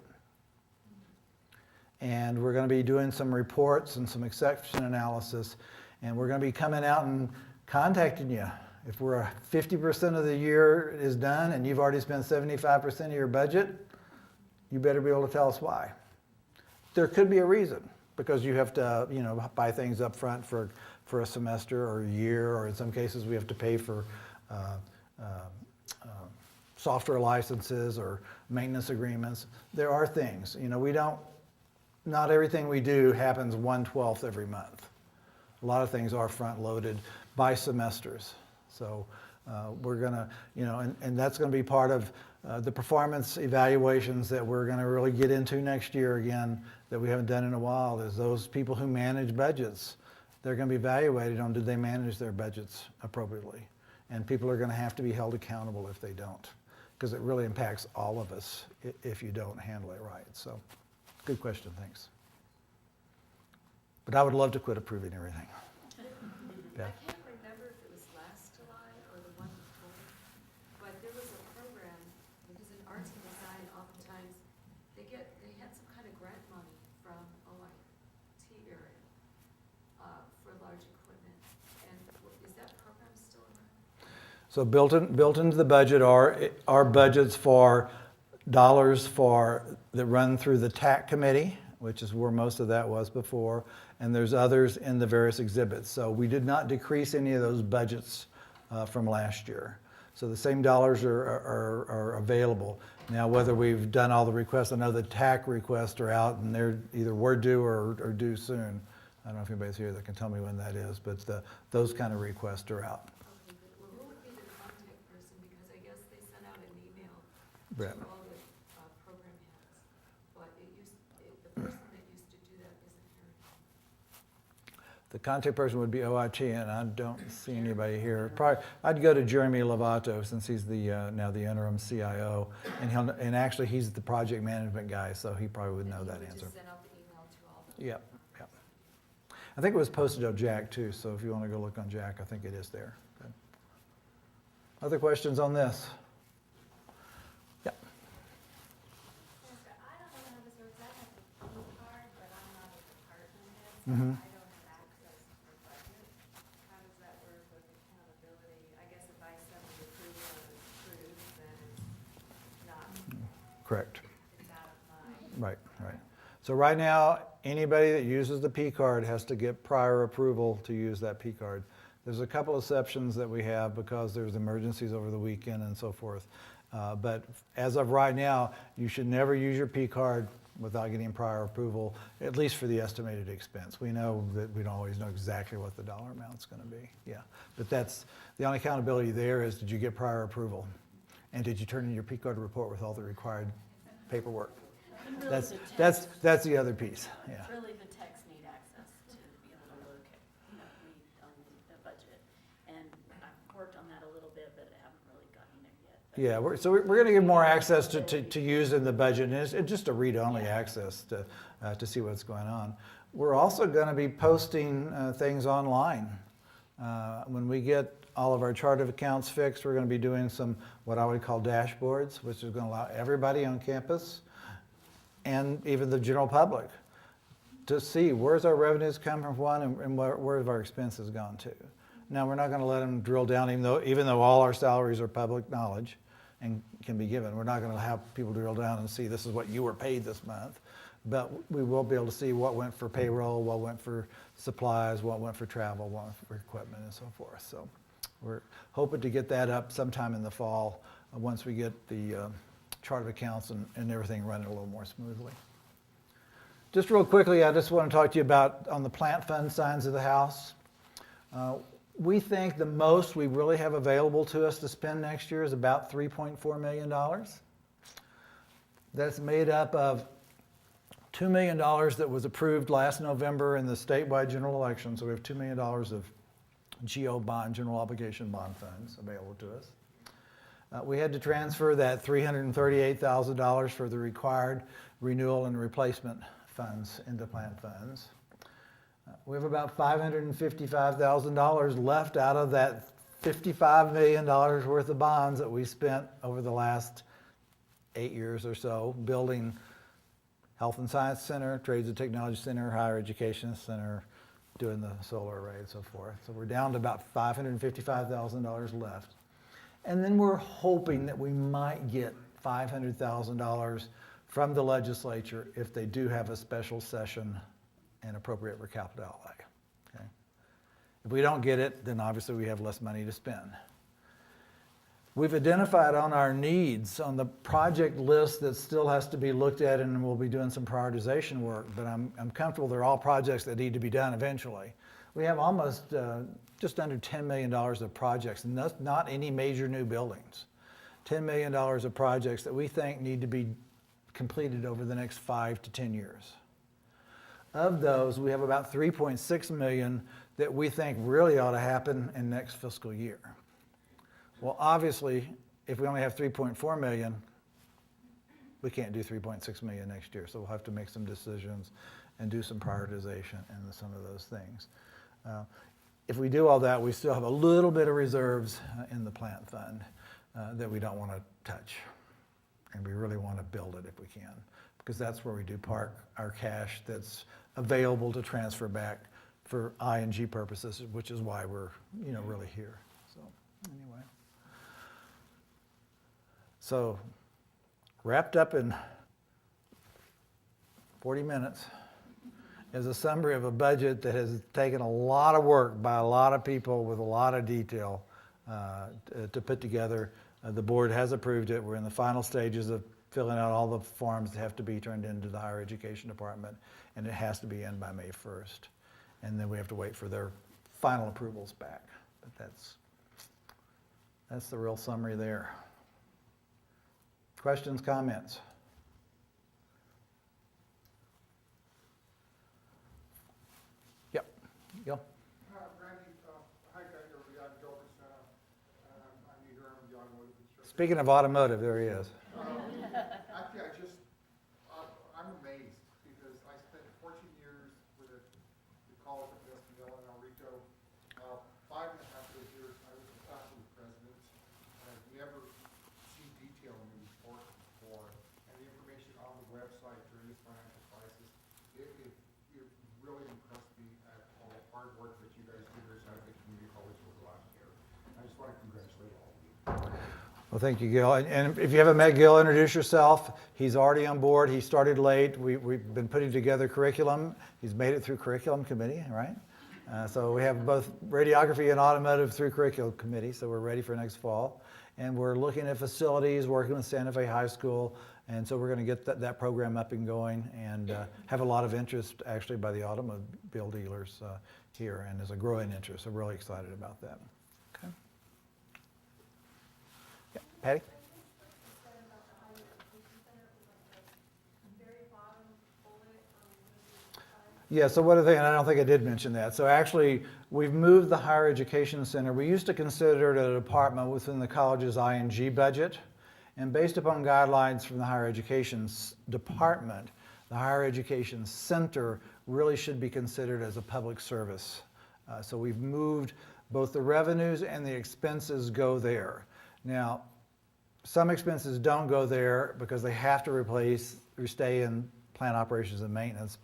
And we're going to be doing some reports and some exception analysis. And we're going to be coming out and contacting you. If we're 50% of the year is done and you've already spent 75% of your budget, you better be able to tell us why. There could be a reason, because you have to, buy things up front for a semester or a year, or in some cases we have to pay for software licenses or maintenance agreements. There are things, not everything we do happens 1/12 every month. A lot of things are front loaded by semesters. So we're gonna, and that's gonna be part of the performance evaluations that we're going to really get into next year again that we haven't done in a while. Is those people who manage budgets, they're going to be evaluated on did they manage their budgets appropriately. And people are going to have to be held accountable if they don't, because it really impacts all of us if you don't handle it right. So good question, thanks. But I would love to quit approving everything. Yeah. I can't remember if it was last July or the one before, but there was a program, because in arts and design, oftentimes, they had some kind of grant money from OIT area for large equipment. And So built into the budget are budgets for dollars that run through the TAC committee, which is where most of that was before, and there's others in the various exhibits. So we did not decrease any of those budgets from last year. So the same dollars are available. Now, whether we've done all the requests, I know the TAC requests are out and they're either were due or due soon. I don't know if anybody's here that can tell me when that is, but those kind of requests are out. Okay, good. Well, who would be the contact person? Because I guess they sent out an email Brett. to all the program heads. But the person that used to do that isn't here anymore. The contact person would be OIT, and I don't see anybody here. Probably, I'd go to Jeremy Lovato since he's now the interim CIO, and actually he's the project management guy, so he probably would know that He would answer. just send out the email to all the. Yep, yep. I think it was posted on Jack too, so if you want to go look on Jack, I think it is there. Good. Other questions on this? Yep. Jessica, I don't know how this works. I have a PCard, but I'm not a department head, so Mhm. I don't have access to the budget. How does that work with accountability? I guess if I send the approval and it's approved, then it's not, Correct. it's out of my. Right, right. So right now, anybody that uses the P card has to get prior approval to use that P card. There's a couple exceptions that we have because there's emergencies over the weekend and so forth. But as of right now, you should never use your P card without getting prior approval, at least for the estimated expense. We know that we don't always know exactly what the dollar amount's going to be. Yeah, but that's the only accountability there is, did you get prior approval? And did you turn in your P card report with all the required paperwork? And really That's, the techs- that's the other piece, yeah. Really, the techs need access to be able to look at, read on the budget. And I've worked on that a little bit, but I haven't really gotten there yet. But Yeah, we're going to give more access to use in the budget, and it's just a read-only access to see what's going on. We're also going to be posting things online. When we get all of our chart of accounts fixed, we're going to be doing some, what I would call dashboards, which is going to allow everybody on campus and even the general public to see where's our revenues come from one and where have our expenses gone to. Now, we're not going to let them drill down, even though all our salaries are public knowledge and can be given. We're not going to have people drill down and see this is what you were paid this month. But we will be able to see what went for payroll, what went for supplies, what went for travel, what went for equipment, and so forth. So we're hoping to get that up sometime in the fall once we get the chart of accounts and everything running a little more smoothly. Just real quickly, I just want to talk to you about on the plant fund sides of the house. We think the most we really have available to us to spend next year is about $3.4 million. That's made up of $2 million that was approved last November in the statewide general election. So we have $2 million of GO bond, general obligation bond funds available to us. We had to transfer that $338,000 for the required renewal and replacement funds into plant funds. We have about $555,000 left out of that $55 million worth of bonds that we spent over the last 8 years or so building Health and Science Center, Trades and Technology Center, Higher Education Center, doing the solar array and so forth. So we're down to about $555,000 left. And then we're hoping that we might get $500,000 from the legislature if they do have a special session and appropriate for capital outlay. Okay? If we don't get it, then obviously we have less money to spend. We've identified on our needs on the project list that still has to be looked at, and we'll be doing some prioritization work, but I'm comfortable they're all projects that need to be done eventually. We have almost just under $10 million of projects, and that's not any major new buildings. $10 million of projects that we think need to be completed over the next 5 to 10 years. Of those, we have about $3.6 million that we think really ought to happen in next fiscal year. Well, obviously, if we only have $3.4 million, we can't do $3.6 million next year. So we'll have to make some decisions and do some prioritization and some of those things. If we do all that, we still have a little bit of reserves in the plant fund that we don't want to touch. And we really want to build it if we can, because that's where we do park our cash that's available to transfer back for I&G purposes, which is why we're really here. So anyway. So, wrapped up in 40 minutes is a summary of a budget that has taken a lot of work by a lot of people with a lot of detail to put together. The board has approved it. We're in the final stages of filling out all the forms that have to be turned into the higher education department, and it has to be in by May 1st. And then we have to wait for their final approvals back. But that's the real summary there. Questions, comments? Yep. Go. Randy, hi, guys, everybody, I'm Joe Crisena. I'm the Interim of the Automotive Construction. Speaking of automotive, there he is. Actually, I'm amazed because I spent 14 years with the college at Espanol and El Rico. 5.5 of those years, I was a faculty president. I've never seen detail in the report before, and the information on the website during this financial crisis, it really impressed me at all the hard work that you guys do here at the community college over the last year. I just want to congratulate all of you. Well, thank you, Gil. And if you haven't met Gil, introduce yourself. He's already on board. He started late. We've been putting together curriculum. He's made it through curriculum committee, right? So we have both radiography and automotive through curriculum committee, so we're ready for next fall. And we're looking at facilities, working with Santa Fe High School, and so we're going to get that program up and going, and have a lot of interest actually by the automobile dealers here, and there's a growing interest. I'm really excited about that. Okay. Yeah, Patty? Yeah, so what are they, and I don't think I did mention that. So actually, we've moved the Higher Education Center. We used to consider it a department within the college's ING budget. And based upon guidelines from the Higher Education Department, the Higher Education Center really should be considered as a public service. So we've moved both the revenues and the expenses go there. Now, some expenses don't go there because they have to stay in plant operations and maintenance,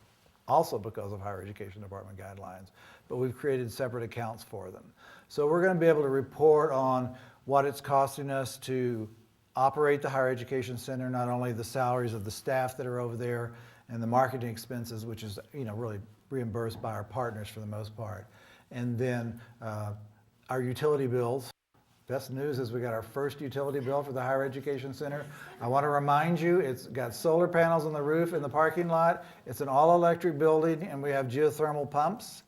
also because of Higher Education Department guidelines, but we've created separate accounts for them. So we're going to be able to report on what it's costing us to operate the Higher Education Center, not only the salaries of the staff that are over there and the marketing expenses, which is really reimbursed by our partners for the most part, and then our utility bills. Best news is we got our first utility bill for the Higher Education Center. I want to remind you, it's got solar panels on the roof in the parking lot. It's an all-electric building, and we have geothermal pumps.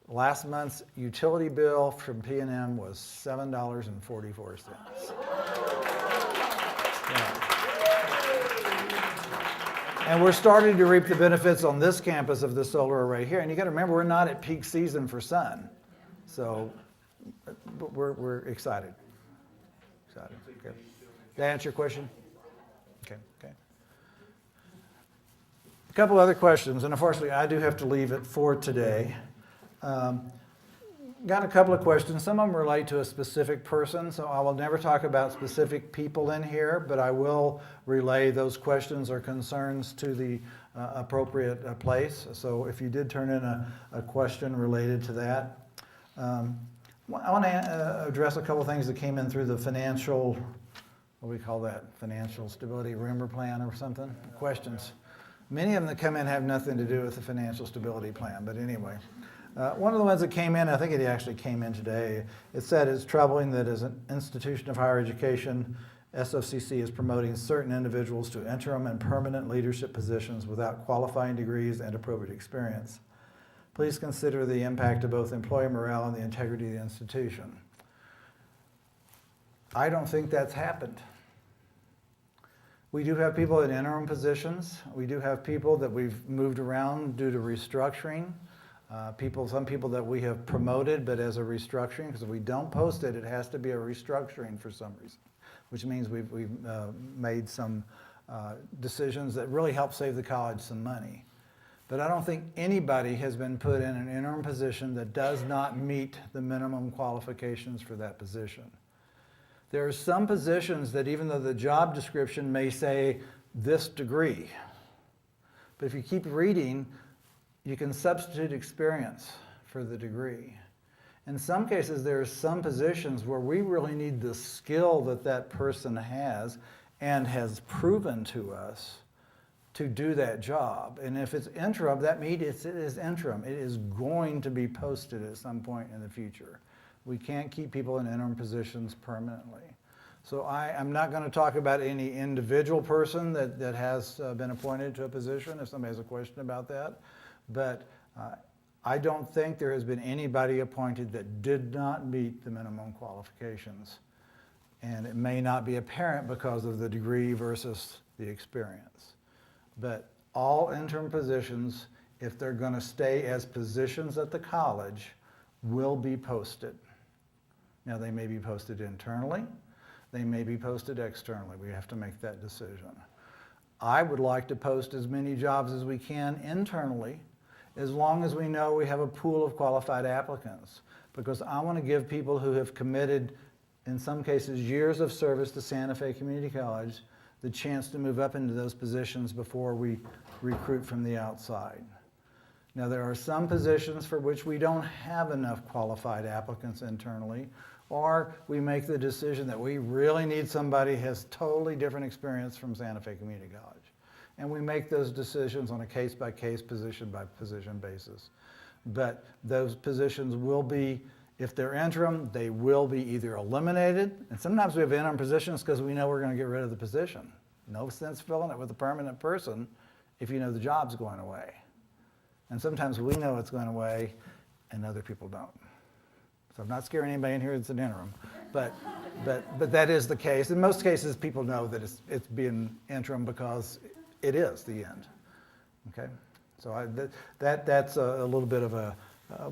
Last month's utility bill from P&M was $7.44. Yeah. And we're starting to reap the benefits on this campus of the solar array here. And you got to remember, we're not at peak season for sun. So but we're excited. Okay. Did that answer your question? Okay. A couple other questions, and unfortunately I do have to leave at 4 today. Got a couple of questions. Some of them relate to a specific person, so I will never talk about specific people in here, but I will relay those questions or concerns to the appropriate place. So if you did turn in a question related to that. I want to address a couple of things that came in through the financial, what do we call that? Financial stability, remember plan or something? Questions. Many of them that come in have nothing to do with the financial stability plan, but anyway. One of the ones that came in, I think it actually came in today, it said it's troubling that as an institution of higher education, SFCC is promoting certain individuals to interim and permanent leadership positions without qualifying degrees and appropriate experience. Please consider the impact of both employee morale and the integrity of the institution. I don't think that's happened. We do have people in interim positions. We do have people that we've moved around due to restructuring. Some people that we have promoted, but as a restructuring, because if we don't post it, it has to be a restructuring for some reason, which means we've made some decisions that really help save the college some money. But I don't think anybody has been put in an interim position that does not meet the minimum qualifications for that position. There are some positions that even though the job description may say this degree, but if you keep reading, you can substitute experience for the degree. In some cases, there are some positions where we really need the skill that that person has and has proven to us to do that job. And if it's interim, that means it is interim. It is going to be posted at some point in the future. We can't keep people in interim positions permanently. So I'm not going to talk about any individual person that has been appointed to a position, if somebody has a question about that. But I don't think there has been anybody appointed that did not meet the minimum qualifications. And it may not be apparent because of the degree versus the experience. But all interim positions, if they're going to stay as positions at the college, will be posted. Now, they may be posted internally. They may be posted externally. We have to make that decision. I would like to post as many jobs as we can internally, as long as we know we have a pool of qualified applicants, because I want to give people who have committed, in some cases, years of service to Santa Fe Community College the chance to move up into those positions before we recruit from the outside. Now, there are some positions for which we don't have enough qualified applicants internally, or we make the decision that we really need somebody who has totally different experience from Santa Fe Community College. And we make those decisions on a case-by-case, position-by-position basis. But those positions will be, if they're interim, they will be either eliminated, and sometimes we have interim positions because we know we're going to get rid of the position. No sense filling it with a permanent person if you know the job's going away. And sometimes we know it's going away and other people don't. So I'm not scaring anybody in here that's an interim, but that is the case. In most cases, people know that it's being interim because it is the end. Okay, so that's a little bit of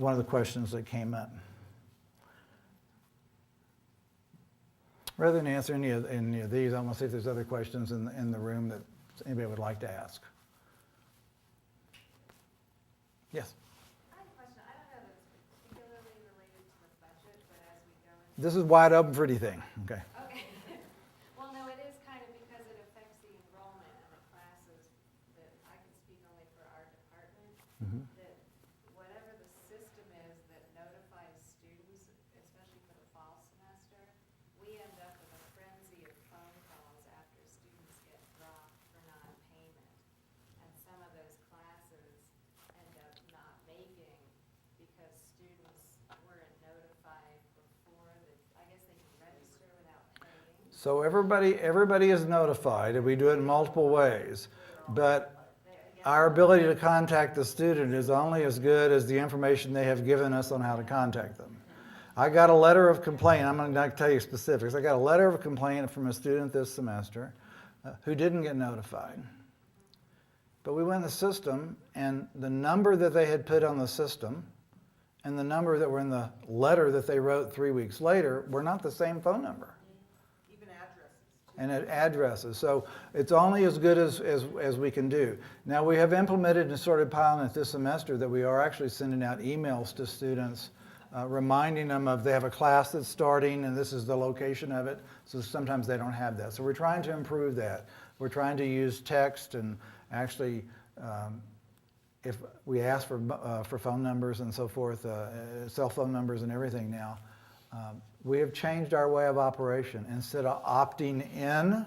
one of the questions that came up. Rather than answer any of these, I want to see if there's other questions in the room that anybody would like to ask. Yes. I have a question. I don't know if it's particularly related to the budget, but as we go into. This is wide open for anything. Okay. Okay. Well, no, it is kind of because it affects the enrollment and the classes that I can speak only for our department. Mm-hmm. That whatever the system is that notifies students, especially for the fall semester, we end up with a frenzy of phone calls after students get dropped for non-payment. And some of those classes end up not making because students weren't notified before I guess they can register without paying. So everybody is notified, and we do it in multiple ways. But our ability to contact the student is only as good as the information they have given us on how to contact them. I got a letter of complaint. I'm not going to tell you specifics. I got a letter of complaint from a student this semester who didn't get notified. But we went in the system, and the number that they had put on the system and the number that were in the letter that they wrote 3 weeks later were not the same phone number. Even addresses. And at addresses. So it's only as good as we can do. Now, we have implemented and started piloting it this semester that we are actually sending out emails to students reminding them of they have a class that's starting and this is the location of it. So sometimes they don't have that. So we're trying to improve that. We're trying to use text, and actually if we ask for phone numbers and so forth, cell phone numbers and everything now, we have changed our way of operation. Instead of opting in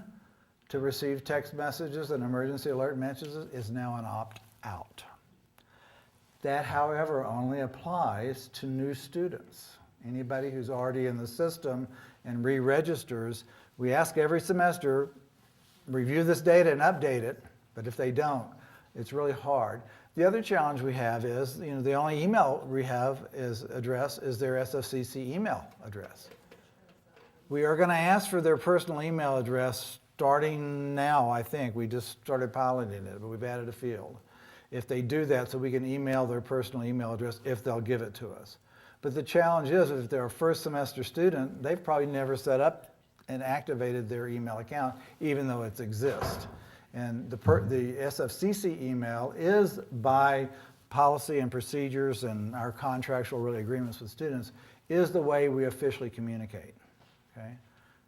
to receive text messages and emergency alert messages, is now an opt-out. That, however, only applies to new students. Anybody who's already in the system and re-registers, we ask every semester, review this data and update it, but if they don't, it's really hard. The other challenge we have is, the only email we have address is their SFCC email address. We are going to ask for their personal email address starting now, I think. We just started piloting it, but we've added a field. If they do that, so we can email their personal email address if they'll give it to us. But the challenge is, if they're a first semester student, they've probably never set up and activated their email account, even though it exists. And the SFCC email is, by policy and procedures and our contractual agreements with students, is the way we officially communicate. Okay?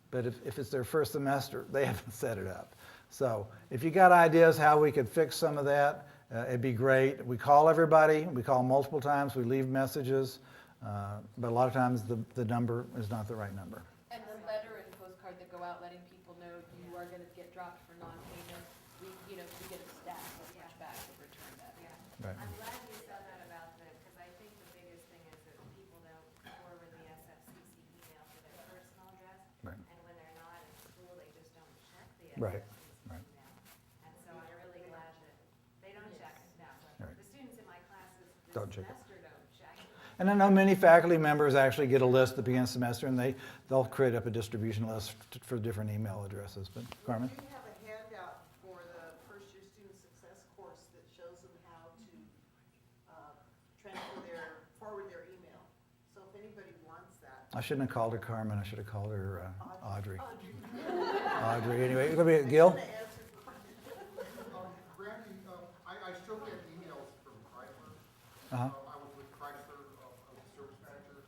But if it's their first semester, they haven't set it up. So if you got ideas how we could fix some of that, it'd be great. We call everybody. We call multiple times. We leave messages. But a lot of times the number is not the right number. And the letter and postcard that go out letting people know you are gonna get dropped for non-payment, we get a stack of push back and return that. Right. I'm glad you said that about because I think the biggest thing is that people don't forward the SFCC email to their personal address. Right. And when they're not in school, they just don't check the Right. SFCC Right. email. And so I'm really glad that they don't check it now. Right. The students in my classes this Don't check it. semester don't check it. And I know many faculty members actually get a list at the beginning of the semester, and they'll create up a distribution list for different email addresses. But Carmen? We have a handout for the first year student success course that shows them how to forward their email. So if anybody wants that. I shouldn't have called her Carmen. I should have called her Audrey. Audrey. Audrey. Anyway, it's gonna be Gil. I'm gonna answer the question. Randy, I still get emails from Chrysler. Uh-huh. I was with Chrysler, I was service manager,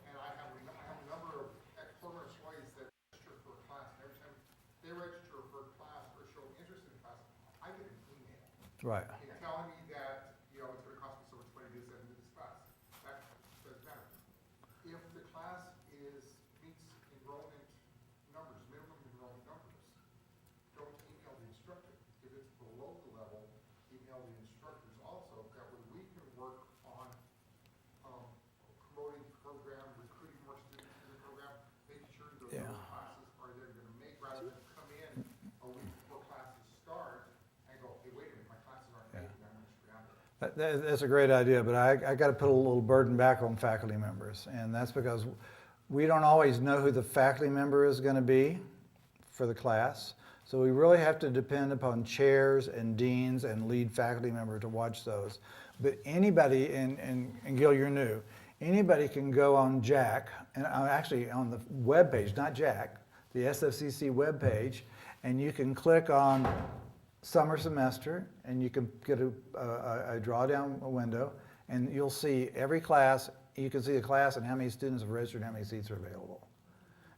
and I have a number of former employees that register for a class. And every time they register for a class or show interest in a class, I get an email. Right. Telling me that, it's gonna cost me so much money to send to this class. That doesn't matter. If the class meets enrollment numbers, minimum enrollment numbers, don't email the instructor. If it's below the level, email the instructors also. That way we can work on promoting the program, recruiting more students to the program, making sure those Yeah. other classes are they're gonna make, rather than come in a week before classes start and go, hey, wait a minute, my classes aren't made, and I'm gonna scramble. That's a great idea, but I got to put a little burden back on faculty members, and that's because we don't always know who the faculty member is going to be for the class. So we really have to depend upon chairs and deans and lead faculty member to watch those. But anybody, and Gil, you're new, anybody can go on Jack, and actually on the web page, not Jack, the SFCC web page, and you can click on summer semester, and you can get a drawdown window, and you'll see every class. You can see the class and how many students have registered and how many seats are available.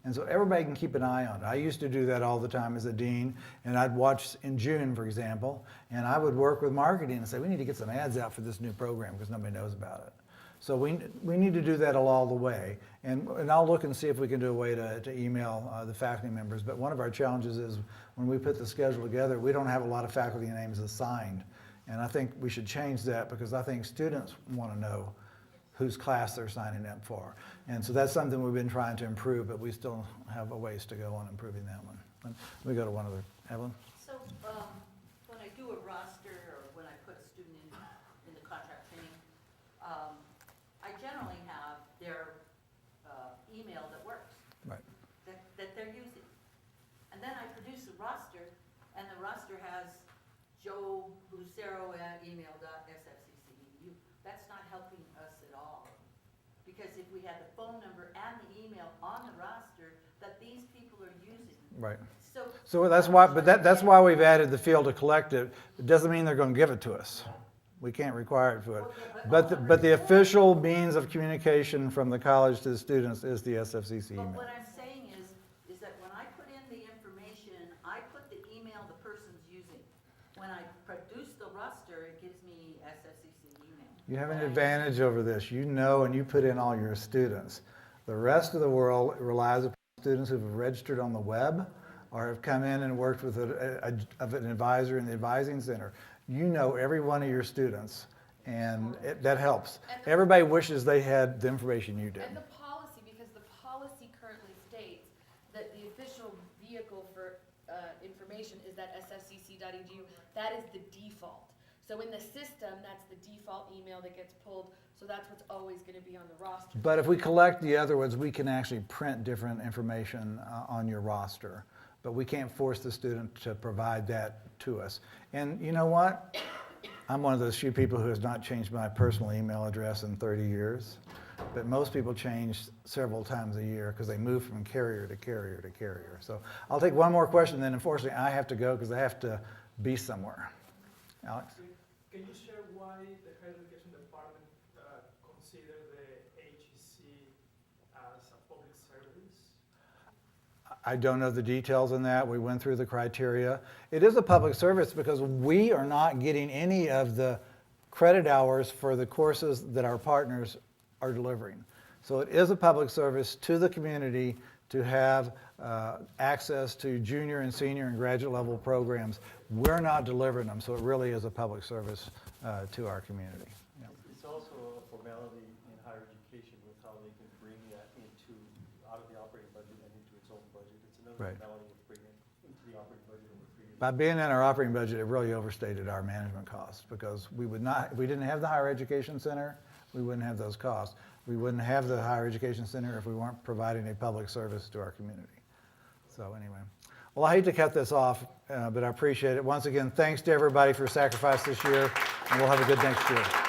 And so everybody can keep an eye on it. I used to do that all the time as a dean, and I'd watch in June, for example, and I would work with marketing and say, we need to get some ads out for this new program because nobody knows about it. So we need to do that all the way. And I'll look and see if we can do a way to email the faculty members. But one of our challenges is when we put the schedule together, we don't have a lot of faculty names assigned. And I think we should change that because I think students want to know whose class they're signing up for. And so that's something we've been trying to improve, but we still have a ways to go on improving that one. Let me go to one other. Evelyn? So, when I do a roster or when I put a student in the contract training, I generally have their email that works, Right. that they're using. And then I produce a roster, and the roster has Joe Lucero at email.sfcc.edu. That's not helping us at all. Because if we had the phone number and the email on the roster that these people are using. Right. So that's why, but that's why we've added the field to collect it. It doesn't mean they're going to give it to us. We can't require it for it. But the official means of communication from the college to the students is the SFCC But email. what I'm saying is that when I put in the information, I put the email the person's using. When I produce the roster, it gives me SFCC email. You have an advantage over this. You know and you put in all your students. The rest of the world relies upon students who have registered on the web or have come in and worked with an advisor in the advising center. You know every one of your students, and that helps. Everybody wishes they had the information you did. And the policy, because the policy currently states that the official vehicle for information is that sfcc.edu. That is the default. So in the system, that's the default email that gets pulled. So that's what's always going to be on the roster. But if we collect the other ones, we can actually print different information on your roster. But we can't force the student to provide that to us. And you know what? I'm one of those few people who has not changed my personal email address in 30 years. But most people change several times a year because they move from carrier to carrier to carrier. So I'll take one more question, then unfortunately I have to go because I have to be somewhere. Alex? Can you share why the Higher Education Department consider the HEC as a public service? I don't know the details on that. We went through the criteria. It is a public service because we are not getting any of the credit hours for the courses that our partners are delivering. So it is a public service to the community to have access to junior and senior and graduate level programs. We're not delivering them, so it really is a public service to our community. Yeah. It's also a formality in higher education with how they can bring that out of the operating budget and into its own budget. It's another Right. formality of bringing it into the operating budget over 3 years. By being in our operating budget, it really overstated our management costs because if we didn't have the higher education center, we wouldn't have those costs. We wouldn't have the higher education center if we weren't providing a public service to our community. So anyway, well, I hate to cut this off, but I appreciate it. Once again, thanks to everybody for sacrifice this year, and we'll have a good next year.